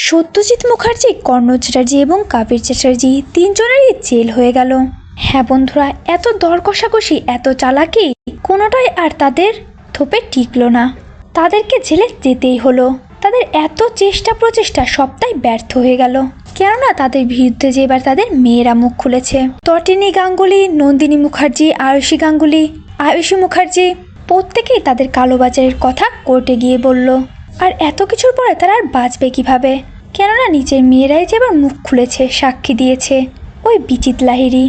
সত্যজিৎ মুখার্জি, কর্ণ চ্যাটার্জি এবং কাবির চ্যাটার্জি তিনজনেরই জেল হয়ে গেল। হ্যাঁ বন্ধুরা, এত দর কষাকষি, এত চালাকি, কোনোটাই আর তাদের থোপে টিকলো না। তাদেরকে জেলে যেতেই হলো। তাদের এত চেষ্টা প্রচেষ্টা সবটাই ব্যর্থ হয়ে গেল, কেননা তাদের বিরুদ্ধে যে এবার তাদের মেয়েরা মুখ খুলেছে। তটিনী গাঙ্গুলি, নন্দিনী মুখার্জি, আয়ুষী মুখার্জি প্রত্যেকেই তাদের কালোবাজারের কথা কোর্টে গিয়ে বলল। আর এত কিছুর পরে তারা আর বাঁচবে কিভাবে, কেননা নিজের মেয়েরাই যে এবার মুখ খুলেছে, সাক্ষী দিয়েছে। ওই বিচিত লাহিড়ী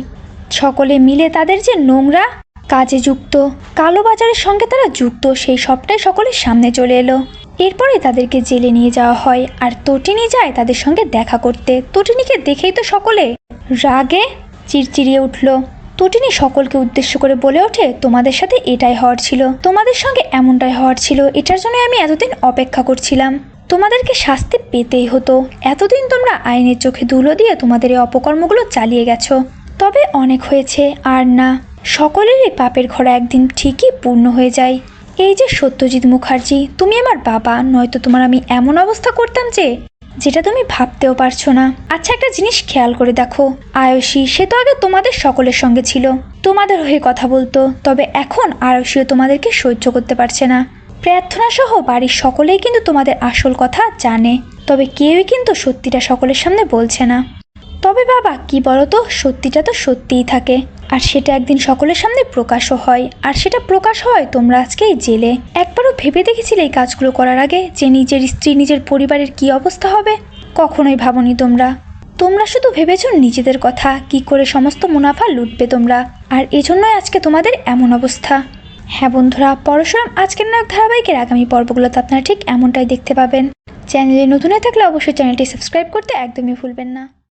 সকলে মিলে তাদের যে নোংরা কাজে যুক্ত, কালোবাজারের সঙ্গে তারা যুক্ত, সেই সবটাই সকলের সামনে চলে এলো। এরপরে তাদেরকে জেলে নিয়ে যাওয়া হয় আর তটিনী যায় তাদের সঙ্গে দেখা করতে। তটিনীকে দেখেই তো সকলে রাগে চিরচিরিয়ে উঠল। তটিনী সকলকে উদ্দেশ্য করে বলে ওঠে, তোমাদের সাথে এটাই হওয়ার ছিল, তোমাদের সঙ্গে এমনটাই হওয়ার ছিল, এটার জন্য আমি এতদিন অপেক্ষা করছিলাম। তোমাদেরকে শাস্তি পেতেই হতো। এতদিন তোমরা আইনের চোখে ধুলো দিয়ে তোমাদের এই অপকর্মগুলো চালিয়ে গেছো, তবে অনেক হয়েছে, আর না। সকলেরই পাপের ঘোড়া একদিন ঠিকই পূর্ণ হয়ে যায়। এই যে সত্যজিৎ মুখার্জি, তুমি আমার বাবা, নয়তো তোমার আমি এমন অবস্থা করতাম যেটা তুমি ভাবতেও পারছো না। আচ্ছা, একটা জিনিস খেয়াল করে দেখো, আয়ুষী সে তো আগে তোমাদের সকলের সঙ্গে ছিল, তোমাদের হয়ে কথা বলতো, তবে এখন আয়ুষীও তোমাদেরকে সহ্য করতে পারছে না। প্রার্থনা সহ বাড়ির সকলেই কিন্তু তোমাদের আসল কথা জানে, তবে কেউই কিন্তু সত্যিটা সকলের সামনে বলছে না। তবে বাবা কি বলতো, সত্যিটা তো সত্যিই থাকে, আর সেটা একদিন সকলের সামনে প্রকাশও হয়, আর সেটা প্রকাশ হয় তোমরা আজকে এই জেলে। একবারও ভেবে দেখেছিলে এই কাজগুলো করার আগে যে নিজের স্ত্রী, নিজের পরিবারের কি অবস্থা হবে? কখনোই ভাবনি তোমরা শুধু ভেবেছো নিজেদের কথা, কি করে সমস্ত মুনাফা লুটবে তোমরা, আর এজন্যই আজকে তোমাদের এমন অবস্থা। হ্যাঁ বন্ধুরা, পরশুরাম আজকের নায়ক ধারাবাহিকের আগামী পর্বগুলোতে আপনারা ঠিক এমনটাই দেখতে পাবেন। চ্যানেলে নতুন হয়ে থাকলে অবশ্যই চ্যানেলটি সাবস্ক্রাইব করতে একদমই ভুলবেন না।